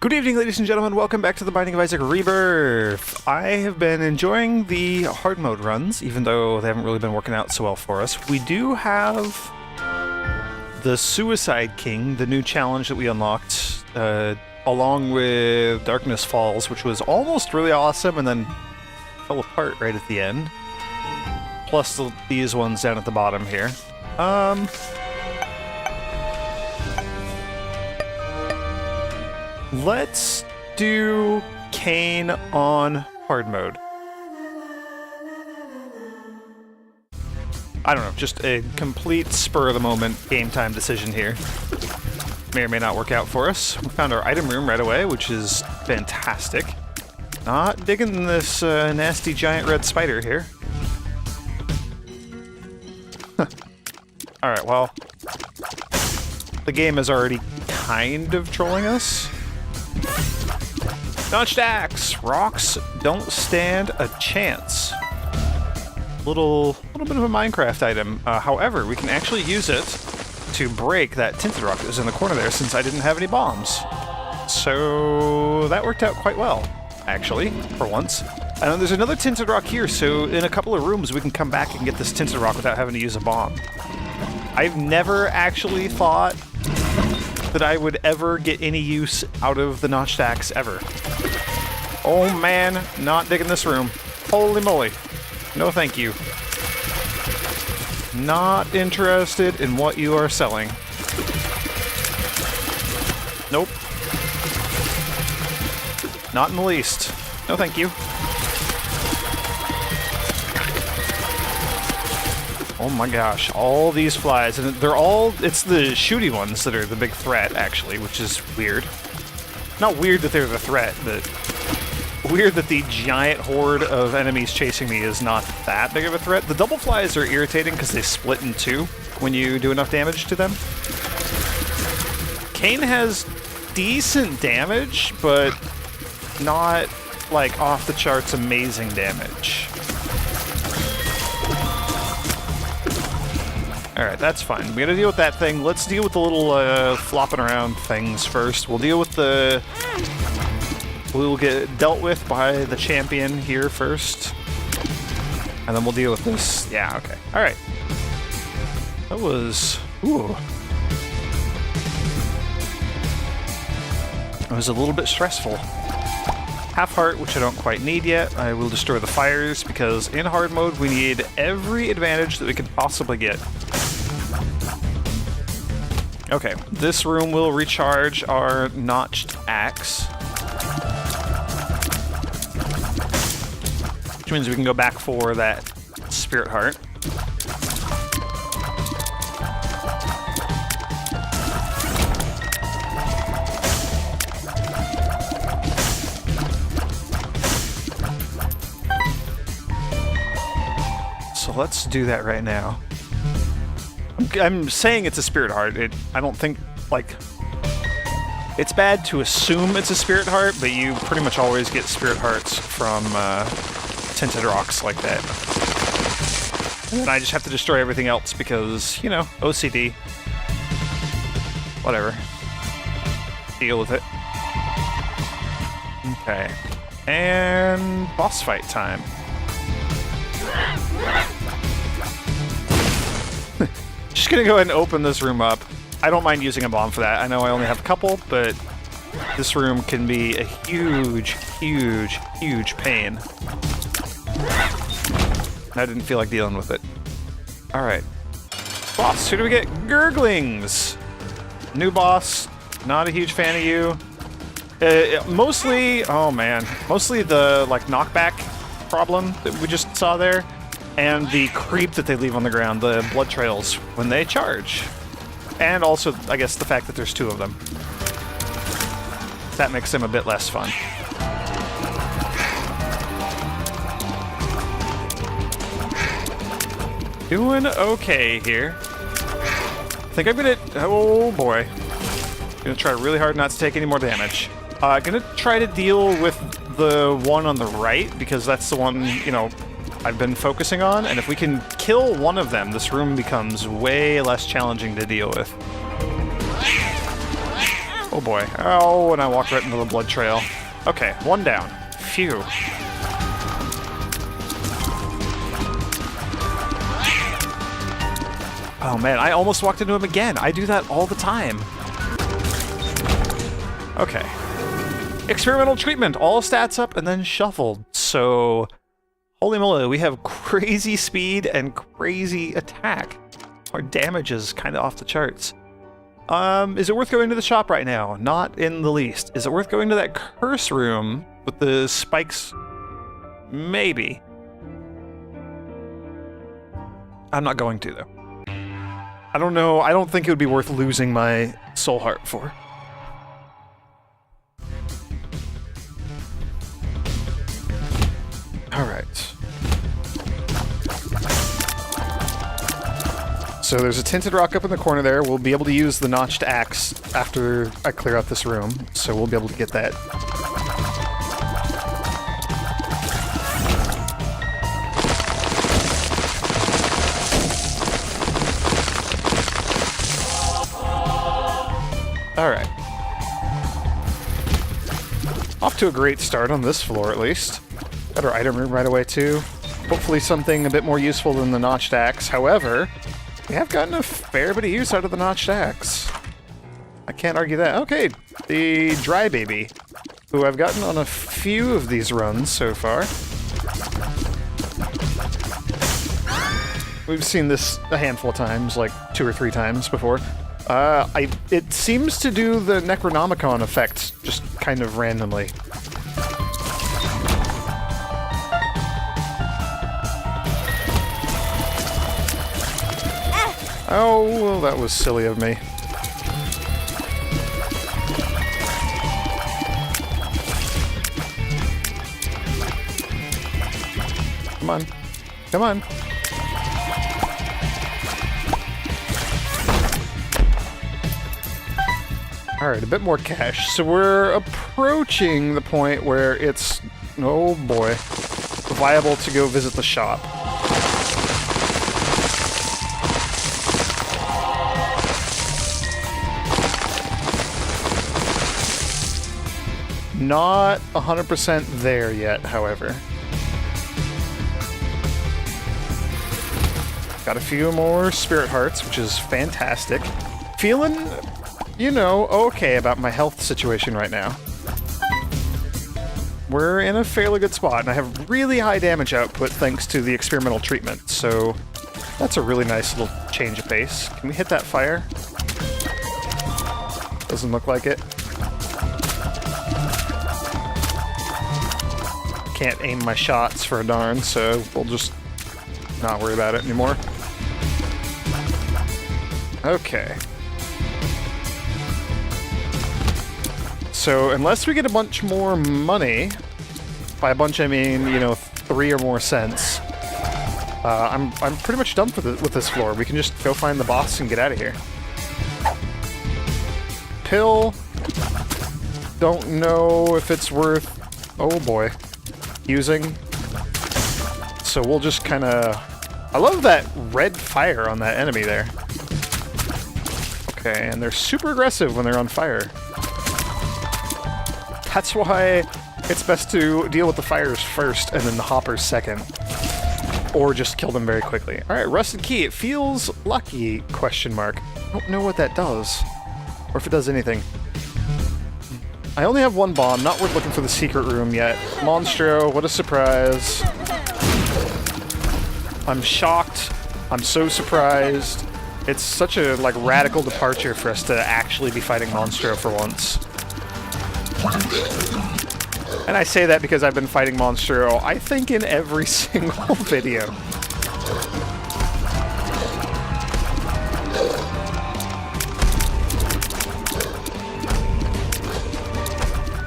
Good evening, ladies and gentlemen. Welcome back to the Binding of Isaac Rebirth. I have been enjoying the hard mode runs, even though they haven't really been working out so well for us. We do have the Suicide King, the new challenge that we unlocked, along with Darkness Falls, which was almost really awesome and then fell apart right at the end. Plus these ones down at the bottom here. Let's do Cain on hard mode. I don't know, just a complete spur-of-the-moment game-time decision here. May or may not work out for us. We found our item room right away, which is fantastic. Not digging this nasty giant red spider here. Alright, well, the game is already kind of trolling us. Notched axe! Rocks don't stand a chance. Little bit of a Minecraft item. However, we can actually use it to break that tinted rock that was in the corner there since I didn't have any bombs. So that worked out quite well, actually, for once. And there's another tinted rock here, so in a couple of rooms we can come back and get this tinted rock without having to use a bomb. I've never actually thought that I would ever get any use out of the notched axe ever. Oh man, not digging this room. Holy moly. No thank you. Not interested in what you are selling. Nope. Not in the least. No thank you. Oh my gosh, all these flies, and they're all, it's the shooty ones that are the big threat, actually, which is weird. Not weird that they're the threat, but weird that the giant horde of enemies chasing me is not that big of a threat. The double flies are irritating because they split in two when you do enough damage to them. Cain has decent damage, but not, like, off-the-charts amazing damage. Alright, that's fine. We gotta deal with that thing. Let's deal with the little flopping around things first. We'll deal with the... We'll get dealt with by the champion here first. And then we'll deal with this. Yeah, okay. Alright. That was... Ooh. It was a little bit stressful. Half heart, which I don't quite need yet. I will destroy the fires, because in hard mode we need every advantage that we could possibly get. Okay, this room will recharge our notched axe. Which means we can go back for that spirit heart. So let's do that right now. I'm saying it's a spirit heart. I don't think, like... It's bad to assume it's a spirit heart, but you pretty much always get spirit hearts from tinted rocks like that. And I just have to destroy everything else because, you know, OCD. Whatever. Deal with it. Okay. And boss fight time. Just gonna go ahead and open this room up. I don't mind using a bomb for that. I know I only have a couple, but this room can be a huge, huge, huge pain. I didn't feel like dealing with it. Alright. Boss, who do we get? Gurglings! New boss. Not a huge fan of you. Mostly, oh man, mostly the, like, knockback problem that we just saw there. And the creep that they leave on the ground, the blood trails, when they charge. And also, I guess, the fact that there's two of them. That makes them a bit less fun. Doing okay here. I think I'm gonna... Oh boy. Gonna try really hard not to take any more damage. Gonna try to deal with the one on the right, because that's the one, you know, I've been focusing on, and if we can kill one of them, this room becomes way less challenging to deal with. Oh boy. Oh, and I walked right into the blood trail. Okay, one down. Phew. Oh man, I almost walked into him again. I do that all the time. Okay. Experimental treatment. All stats up and then shuffled. So, holy moly, we have crazy speed and crazy attack. Our damage is kind of off the charts. Is it worth going to the shop right now? Not in the least. Is it worth going to that curse room with the spikes? Maybe. I'm not going to, though. I don't know. I don't think it would be worth losing my soul heart for. Alright. So there's a tinted rock up in the corner there. We'll be able to use the notched axe after I clear out this room, so we'll be able to get that. Alright. Off to a great start on this floor, at least. Got our item room right away, too. Hopefully something a bit more useful than the notched axe. However, we have gotten a fair bit of use out of the notched axe. I can't argue that. Okay, the dry baby, who I've gotten on a few of these runs so far. We've seen this a handful of times, like 2 or 3 times before. It seems to do the Necronomicon effect just kind of randomly. Oh, well, that was silly of me. Come on. Come on. Alright, a bit more cash. So we're approaching the point where it's, oh boy, viable to go visit the shop. Not 100% there yet, however. Got a few more spirit hearts, which is fantastic. Feeling, you know, okay about my health situation right now. We're in a fairly good spot, and I have really high damage output thanks to the experimental treatment, so that's a really nice little change of pace. Can we hit that fire? Doesn't look like it. Can't aim my shots for a darn, so we'll just not worry about it anymore. Okay. So, unless we get a bunch more money, by a bunch I mean, you know, 3 or more cents, I'm pretty much done with this floor. We can just go find the boss and get out of here. Pill. Don't know if it's worth... Oh boy. Using. So we'll just kind of... I love that red fire on that enemy there. Okay, and they're super aggressive when they're on fire. That's why it's best to deal with the fires first and then the hoppers second. Or just kill them very quickly. Alright, rusted key. It feels lucky, question mark. I don't know what that does. Or if it does anything. I only have 1 bomb, not worth looking for the secret room yet. Monstro, what a surprise. I'm shocked. I'm so surprised. It's such a, like, radical departure for us to actually be fighting Monstro for once. And I say that because I've been fighting Monstro, I think, in every single video.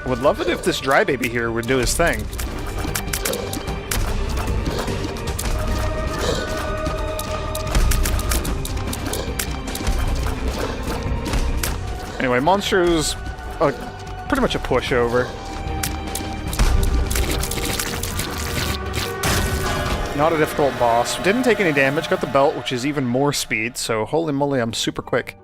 Would love it if this dry baby here would do his thing. Anyway, Monstro's pretty much a pushover. Not a difficult boss. Didn't take any damage, got the belt, which is even more speed, so holy moly, I'm super quick.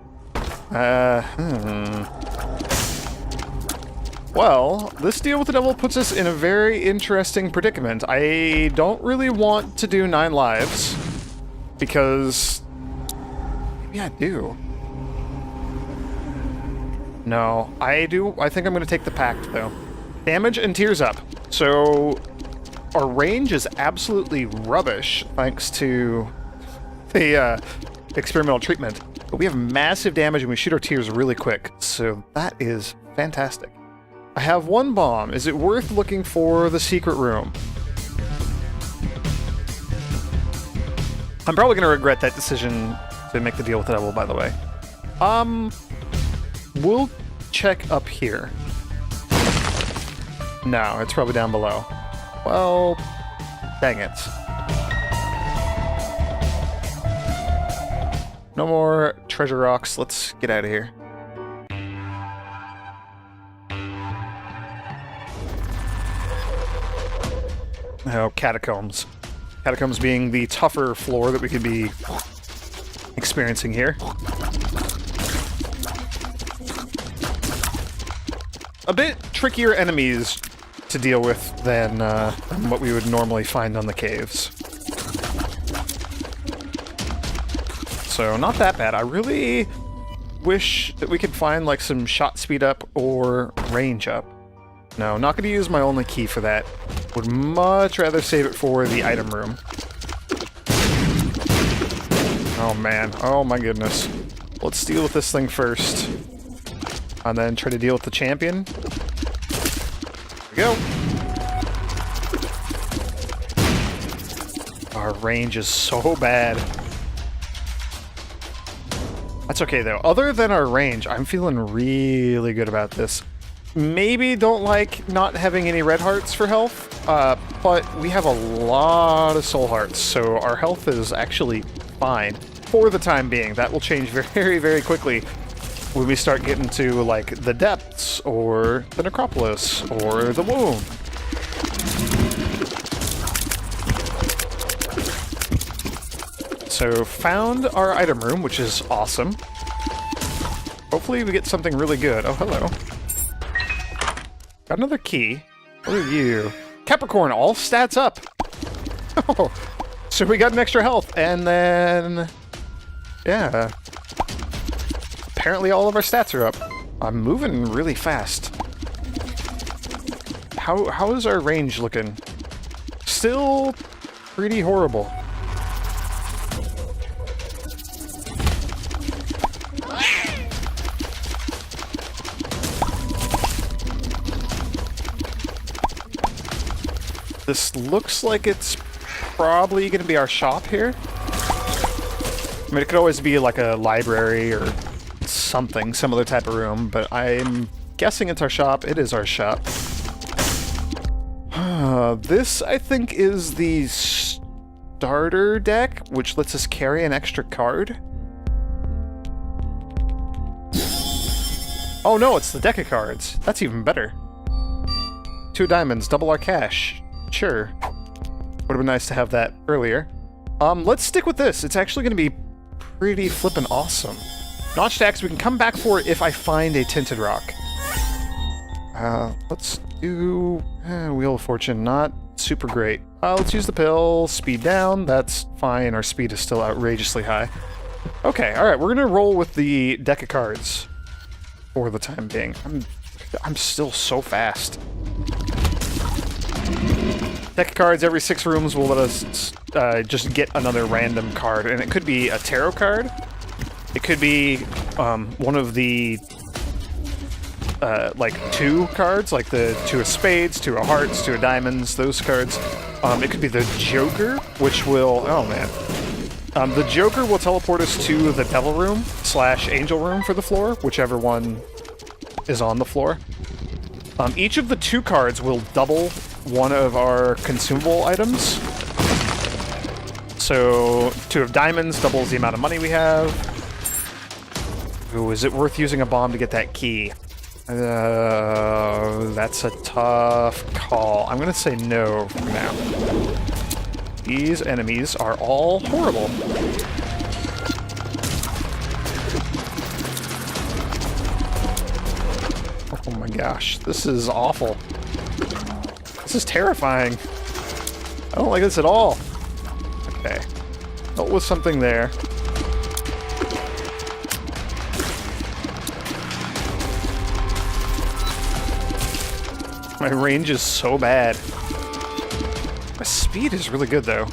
Well, this deal with the devil puts us in a very interesting predicament. I don't really want to do 9 lives, because maybe I do. No, I do. I think I'm going to take the pact, though. Damage and tears up. So our range is absolutely rubbish, thanks to the experimental treatment. But we have massive damage and we shoot our tears really quick, so that is fantastic. I have 1 bomb. Is it worth looking for the secret room? I'm probably going to regret that decision to make the deal with the devil, by the way. We'll check up here. No, it's probably down below. Well, dang it. No more treasure rocks. Let's get out of here. Oh, catacombs. Catacombs being the tougher floor that we could be experiencing here. A bit trickier enemies to deal with than what we would normally find on the caves. So, not that bad. I really wish that we could find, like, some shot speed up or range up. No, not going to use my only key for that. Would much rather save it for the item room. Oh man, oh my goodness. Let's deal with this thing first. And then try to deal with the champion. There we go. Our range is so bad. That's okay though. Other than our range, I'm feeling really good about this. Maybe don't like not having any red hearts for health, but we have a lot of soul hearts, so our health is actually fine for the time being. That will change very, very quickly when we start getting to, like, the depths, or the necropolis, or the womb. So, found our item room, which is awesome. Hopefully we get something really good. Oh, hello. Got another key. What are you? Capricorn, all stats up. Oh, so we got an extra health, and then... yeah. Apparently all of our stats are up. I'm moving really fast. How is our range looking? Still pretty horrible. This looks like it's probably going to be our shop here. I mean, it could always be like a library or something, some other type of room, but I'm guessing it's our shop. It is our shop. This, I think, is the starter deck, which lets us carry an extra card. Oh no, it's the deck of cards. That's even better. 2 diamonds, double our cash. Sure. Would have been nice to have that earlier. Let's stick with this. It's actually going to be pretty flippin' awesome. Notch stacks we can come back for if I find a tinted rock. Let's do... Wheel of Fortune, not super great. Let's use the pill. Speed down. That's fine. Our speed is still outrageously high. Okay, alright. We're going to roll with the deck of cards for the time being. I'm still so fast. Deck of cards every 6 rooms will let us just get another random card, and it could be a tarot card. It could be one of the like 2 cards, like the 2 of spades, 2 of hearts, 2 of diamonds, those cards. It could be the Joker, which will... oh man. The Joker will teleport us to the Devil Room / Angel Room for the floor, whichever one is on the floor. Each of the 2 cards will double one of our consumable items. So, 2 of diamonds doubles the amount of money we have. Ooh, is it worth using a bomb to get that key? That's a tough call. I'm gonna say no for now. These enemies are all horrible. Oh my gosh, this is awful. This is terrifying. I don't like this at all. Okay. Dealt with something there. My range is so bad. My speed is really good, though.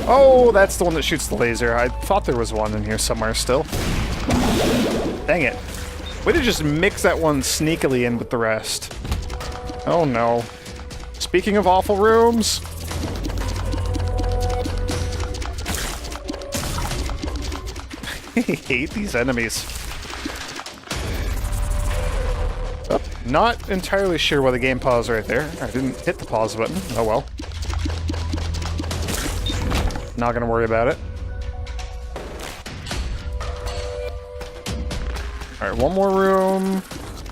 Oh, that's the one that shoots the laser. I thought there was one in here somewhere still. Dang it. Way to just mix that one sneakily in with the rest. Oh no. Speaking of awful rooms... I hate these enemies. Oh, not entirely sure why the game paused right there. I didn't hit the pause button. Oh well. Not gonna worry about it. Alright, one more room.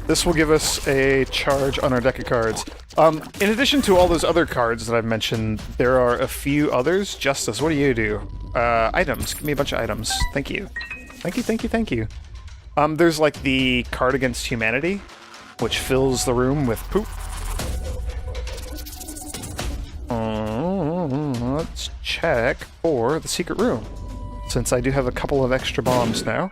This will give us a charge on our deck of cards. In addition to all those other cards that I've mentioned, there are a few others. Justice, what do you do? Items. Give me a bunch of items. Thank you. Thank you, thank you, thank you. There's like the card against humanity, which fills the room with poop. Let's check for the secret room, since I do have a couple of extra bombs now.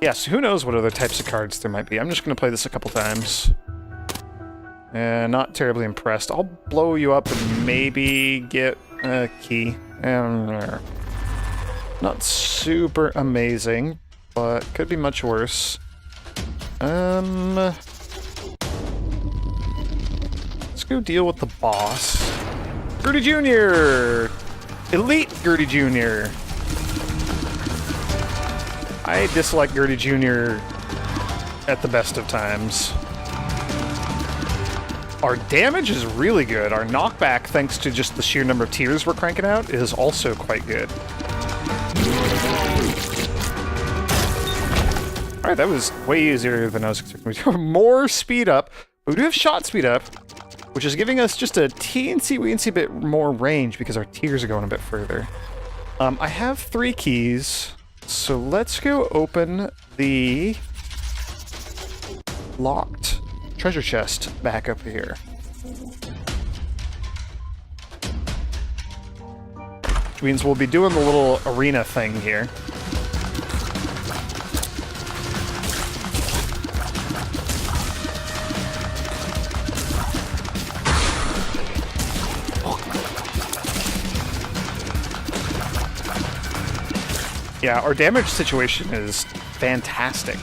Yes, who knows what other types of cards there might be. I'm just going to play this a couple times. Not terribly impressed. I'll blow you up and maybe get a key. Not super amazing, but could be much worse. Let's go deal with the boss. Gertie Jr. Elite Gertie Jr. I dislike Gertie Jr. at the best of times. Our damage is really good. Our knockback, thanks to just the sheer number of tiers we're cranking out, is also quite good. Alright, that was way easier than I was expecting. More speed up. We do have shot speed up, which is giving us just a teensy-weensy bit more range because our tiers are going a bit further. I have 3 keys, so let's go open the locked treasure chest back up here. Which means we'll be doing the little arena thing here. Yeah, our damage situation is fantastic.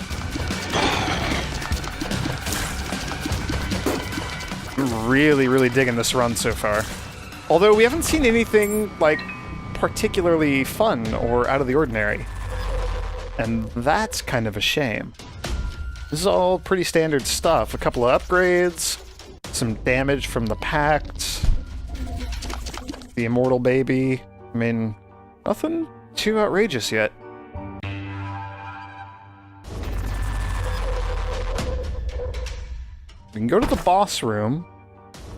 I'm really, really digging this run so far. Although we haven't seen anything, like, particularly fun or out of the ordinary. And that's kind of a shame. This is all pretty standard stuff. A couple of upgrades, some damage from the Pact, the Immortal Baby. I mean, nothing too outrageous yet. We can go to the boss room.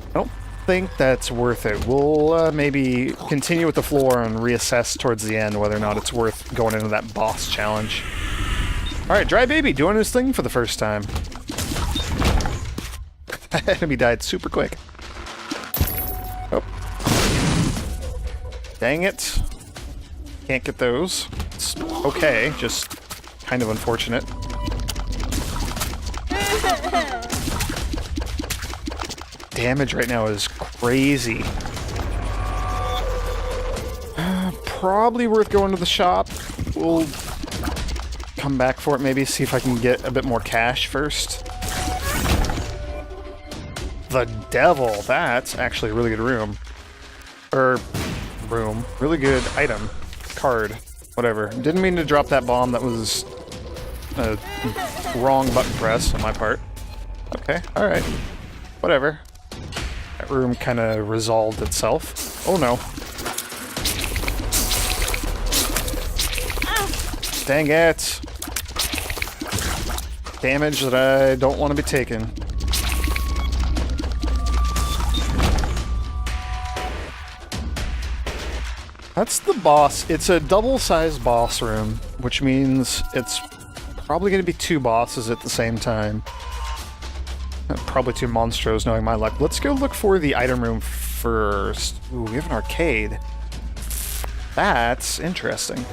I don't think that's worth it. We'll maybe continue with the floor and reassess towards the end whether or not it's worth going into that boss challenge. Alright, Dry Baby doing his thing for the first time. That enemy died super quick. Oh. Dang it. Can't get those. It's okay, just kind of unfortunate. Damage right now is crazy. Probably worth going to the shop. We'll come back for it, maybe see if I can get a bit more cash first. The Devil, that's actually a really good room. Really good item. Card. Whatever. Didn't mean to drop that bomb. That was a wrong button press on my part. Okay, alright. Whatever. That room kind of resolved itself. Oh no. Dang it. Damage that I don't want to be taking. That's the boss. It's a double-sized boss room, which means it's probably going to be 2 bosses at the same time. Probably 2 monstros, knowing my luck. Let's go look for the item room first. Ooh, we have an arcade. That's interesting.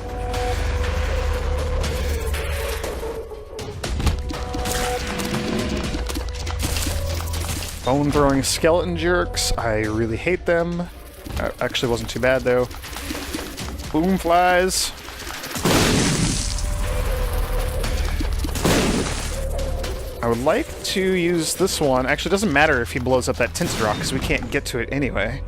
Bone-throwing skeleton jerks. I really hate them. Actually wasn't too bad, though. Boom flies. I would like to use this one. Actually, it doesn't matter if he blows up that tinted rock, because we can't get to it anyway.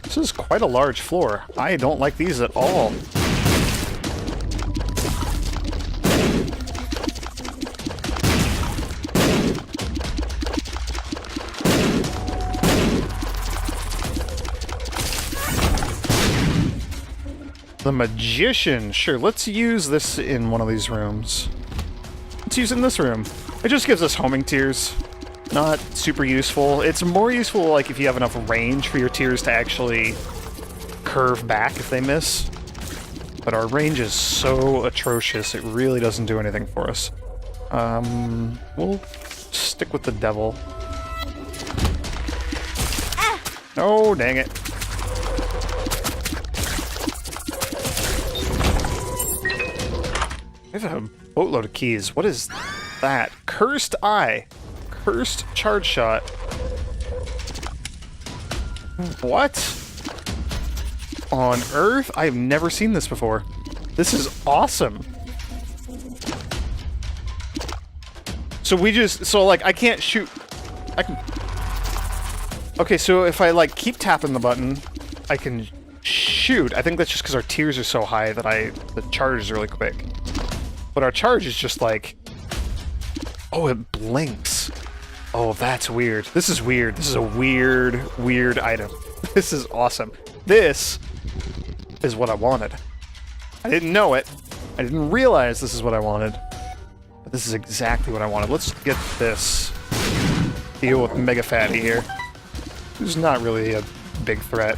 This is quite a large floor. I don't like these at all. The magician. Sure, let's use this in one of these rooms. Let's use it in this room. It just gives us homing tears. Not super useful. It's more useful like if you have enough range for your tears to actually curve back if they miss. But our range is so atrocious, it really doesn't do anything for us. We'll stick with the devil. Oh, dang it. We have a boatload of keys. What is that? Cursed Eye. Cursed Charge Shot. What on earth? I have never seen this before. This is awesome. So like, I can't shoot. I can. Okay, so if I, like, keep tapping the button, I can shoot. I think that's just because our tiers are so high that the charge is really quick. But our charge is just like... Oh, it blinks. Oh, that's weird. This is weird. This is a weird, weird item. This is awesome. This is what I wanted. I didn't know it. I didn't realize this is what I wanted. But this is exactly what I wanted. Let's get this. Deal with Mega Fatty here. Who's not really a big threat.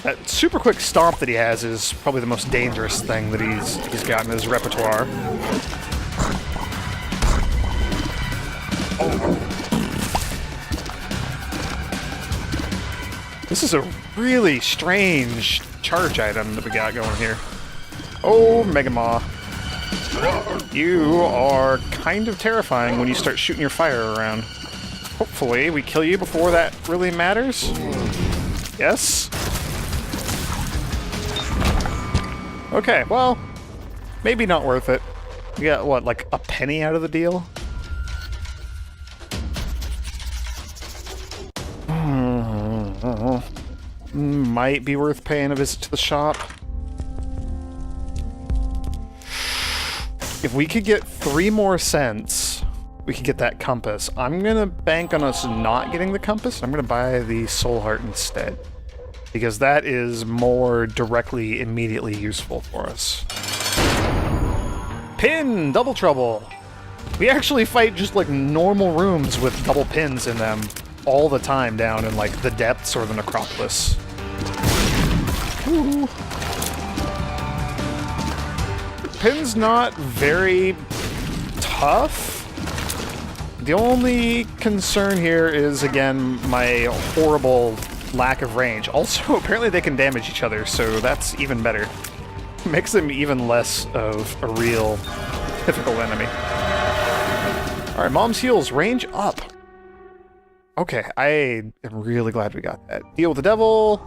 That super quick stomp that he has is probably the most dangerous thing that he's got in his repertoire. Oh. This is a really strange charge item that we got going here. Oh, Mega Maw. You are kind of terrifying when you start shooting your fire around. Hopefully we kill you before that really matters. Yes? Okay, well, maybe not worth it. We got, what, like a penny out of the deal? Might be worth paying a visit to the shop. If we could get 3 more cents, we could get that compass. I'm gonna bank on us not getting the compass. I'm gonna buy the soul heart instead. Because that is more directly, immediately useful for us. Pin! Double trouble! We actually fight just like normal rooms with double pins in them all the time down in like the depths or the necropolis. Ooh. Pin's not very tough. The only concern here is, again, my horrible lack of range. Also, apparently they can damage each other, so that's even better. Makes them even less of a real difficult enemy. Alright, Mom's Heals, range up. Okay, I am really glad we got that. Deal with the devil.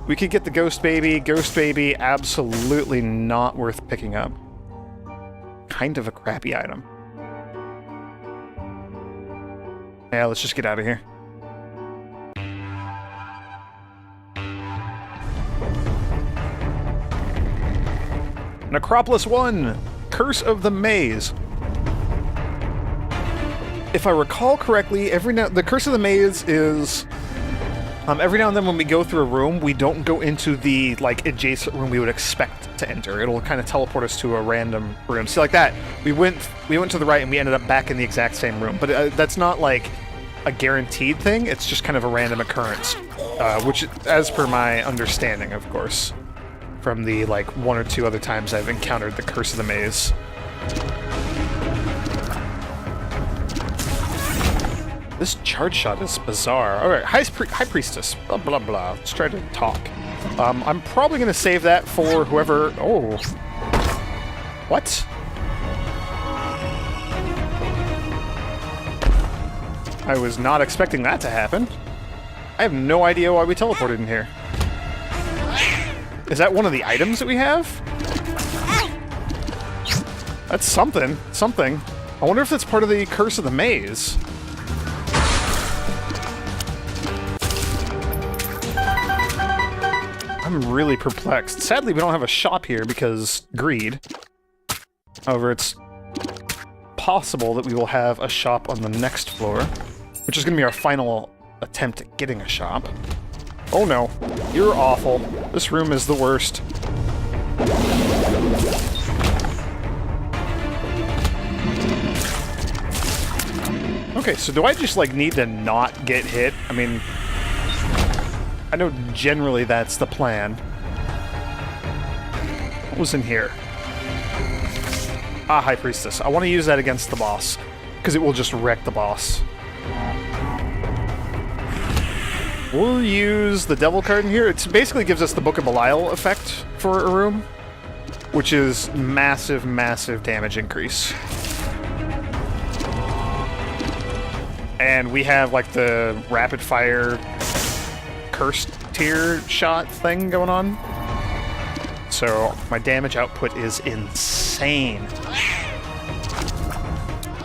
We could get the Ghost Baby. Ghost Baby, absolutely not worth picking up. Kind of a crappy item. Yeah, let's just get out of here. Necropolis 1! Curse of the Maze. If I recall correctly, the Curse of the Maze is Every now and then when we go through a room, we don't go into the, like, adjacent room we would expect to enter. It'll kind of teleport us to a random room. See, like that, we went to the right and we ended up back in the exact same room. But that's not, like, a guaranteed thing. It's just kind of a random occurrence. Which, as per my understanding, of course, from the, like, 1 or 2 other times I've encountered the Curse of the Maze. This charge shot is bizarre. Alright, High Priestess. Blah, blah, blah. Let's try to talk. I'm probably going to save that for whoever... Oh. What? I was not expecting that to happen. I have no idea why we teleported in here. Is that one of the items that we have? That's something. Something. I wonder if that's part of the Curse of the Maze. I'm really perplexed. Sadly, we don't have a shop here because greed. However, it's possible that we will have a shop on the next floor, which is going to be our final attempt at getting a shop. Oh no, you're awful. This room is the worst. Okay, so do I just, like, need to not get hit? I mean... I know generally that's the plan. What was in here? Ah, High Priestess. I want to use that against the boss, because it will just wreck the boss. We'll use the Devil card in here. It basically gives us the Book of Belial effect for a room, which is massive, massive damage increase. And we have, like, the rapid fire cursed tier shot thing going on. So my damage output is insane.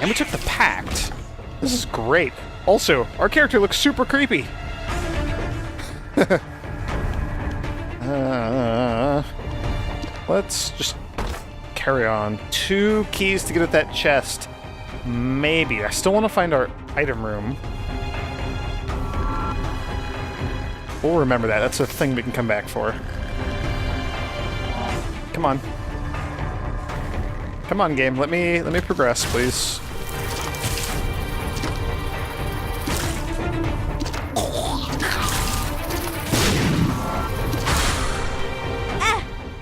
And we took the Pact. This is great. Also, our character looks super creepy. Let's just carry on. 2 keys to get at that chest. Maybe. I still want to find our item room. We'll remember that. That's a thing we can come back for. Come on. Come on, game. Let me progress, please.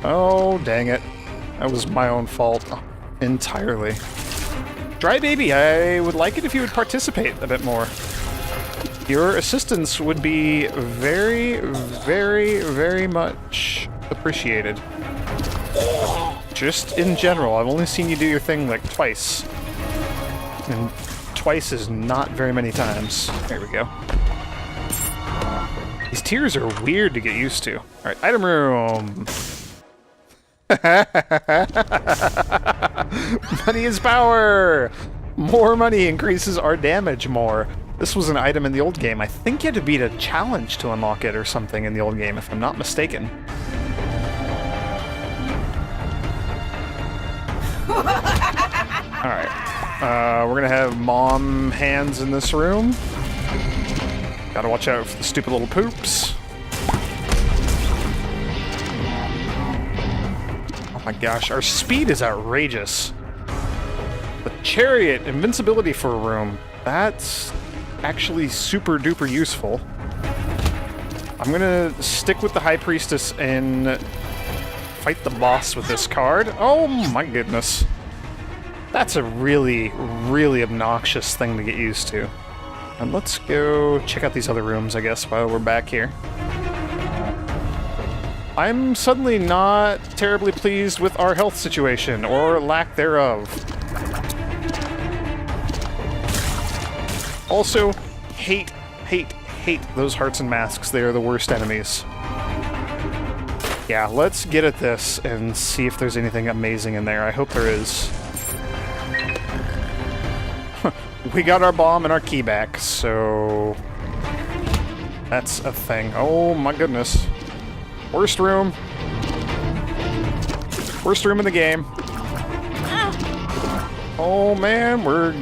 Oh, dang it. That was my own fault entirely. Dry Baby, I would like it if you would participate a bit more. Your assistance would be very, very, very much appreciated. Just in general, I've only seen you do your thing like twice. And twice is not very many times. There we go. These tiers are weird to get used to. Alright, item room! Money is power! More money increases our damage more. This was an item in the old game. I think you had to beat a challenge to unlock it or something in the old game, if I'm not mistaken. Alright. We're gonna have mom hands in this room. Gotta watch out for the stupid little poops. Oh my gosh, our speed is outrageous. The chariot, invincibility for a room. That's actually super duper useful. I'm gonna stick with the High Priestess and fight the boss with this card. Oh my goodness. That's a really, really obnoxious thing to get used to. And let's go check out these other rooms, I guess, while we're back here. I'm suddenly not terribly pleased with our health situation, or lack thereof. Also, hate those hearts and masks. They are the worst enemies. Yeah, let's get at this and see if there's anything amazing in there. I hope there is. We got our bomb and our key back, so... that's a thing. Oh my goodness. Worst room. Worst room in the game. Oh man, we're...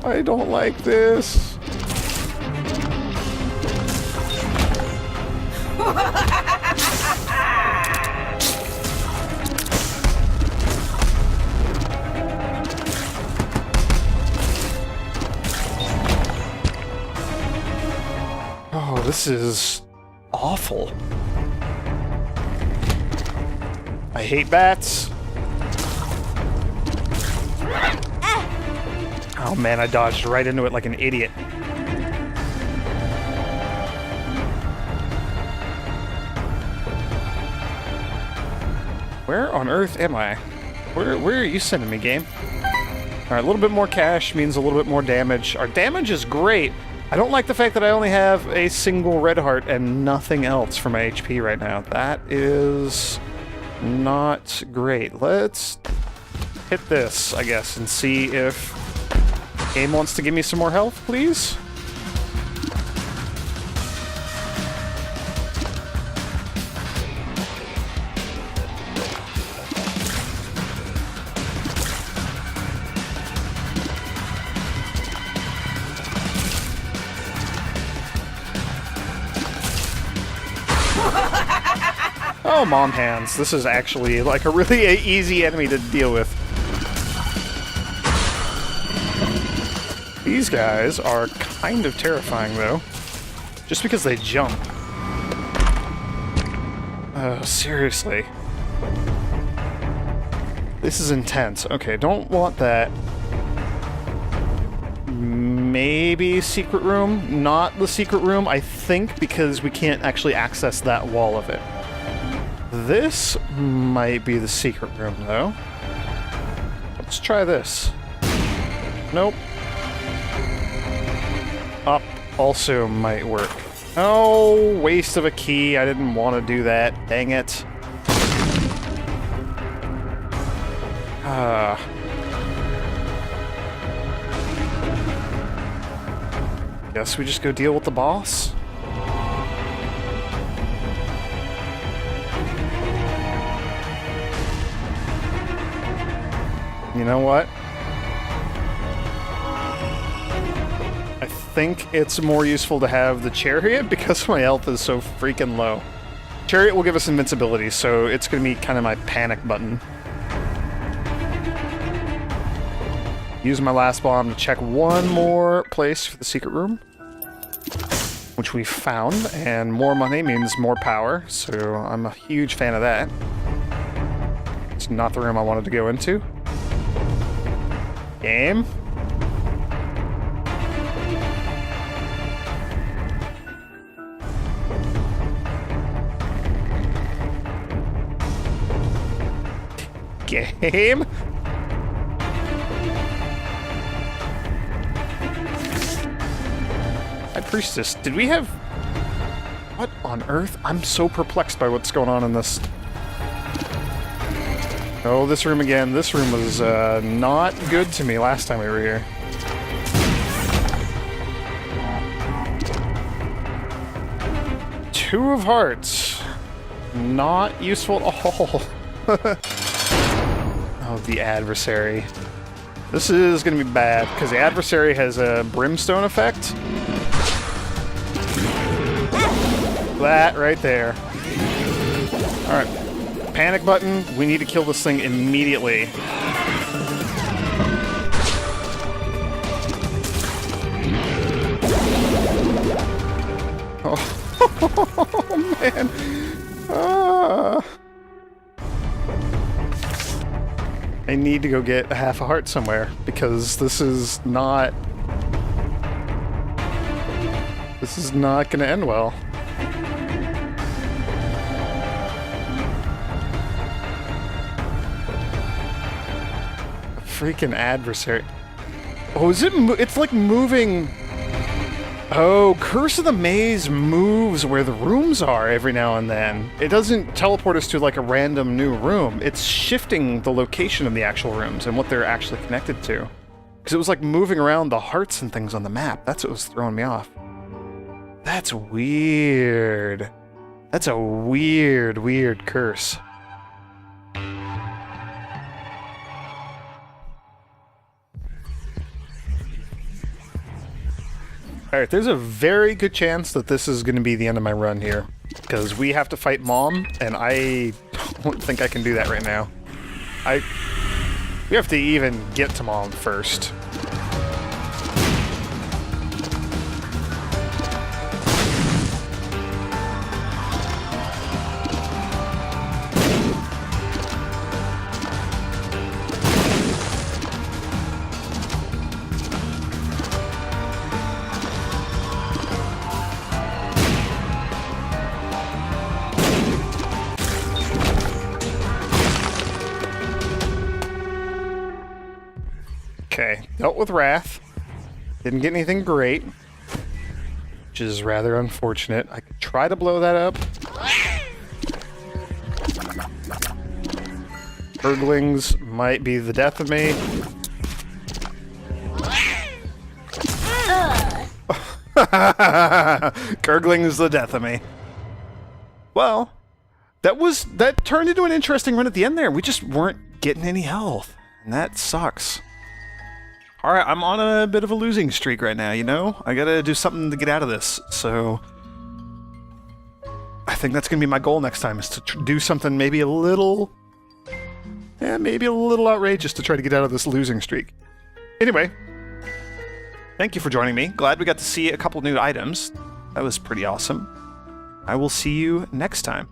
I don't like this. Oh, this is awful. I hate bats. Oh man, I dodged right into it like an idiot. Where on earth am I? Where are you sending me, game? Alright, a little bit more cash means a little bit more damage. Our damage is great. I don't like the fact that I only have a single red heart and nothing else for my HP right now. That is not great. Let's hit this, I guess, and see if game wants to give me some more health, please. Oh, mom hands. This is actually like a really easy enemy to deal with. These guys are kind of terrifying, though. Just because they jump. Oh, seriously. This is intense. Okay, don't want that. Maybe secret room? Not the secret room, I think, because we can't actually access that wall of it. This might be the secret room, though. Let's try this. Nope. Up also might work. Oh, waste of a key. I didn't want to do that. Dang it. Guess we just go deal with the boss? You know what? I think it's more useful to have the chariot because my health is so freaking low. Chariot will give us invincibility, so it's going to be kind of my panic button. Use my last bomb to check one more place for the secret room, which we found, and more money means more power, so I'm a huge fan of that. It's not the room I wanted to go into. Game. Game. High Priestess, did we have... What on earth? I'm so perplexed by what's going on in this. Oh, this room again. This room was not good to me last time we were here. Two of Hearts. Not useful at all. Oh, the adversary. This is going to be bad, because the adversary has a brimstone effect. That right there. Alright. Panic button. We need to kill this thing immediately. Oh, man. I need to go get a half a heart somewhere, because this is not going to end well. Freaking adversary. Oh, is it? It's like moving. Oh, Curse of the Maze moves where the rooms are every now and then. It doesn't teleport us to like a random new room. It's shifting the location of the actual rooms and what they're actually connected to. Because it was like moving around the hearts and things on the map. That's what was throwing me off. That's weird. That's a weird, weird curse. Alright, there's a very good chance that this is going to be the end of my run here. because we have to fight Mom, and I don't think I can do that right now. We have to even get to Mom first. Okay, dealt with Wrath. Didn't get anything great, which is rather unfortunate. I could try to blow that up. Urglings might be the death of me. Gurgling's the death of me. Well, that turned into an interesting run at the end there. We just weren't getting any health, and that sucks. Alright, I'm on a bit of a losing streak right now, you know? I gotta do something to get out of this, so... I think that's gonna be my goal next time, is to do something maybe a little... Yeah, maybe a little outrageous to try to get out of this losing streak. Anyway, thank you for joining me. Glad we got to see a couple new items. That was pretty awesome. I will see you next time.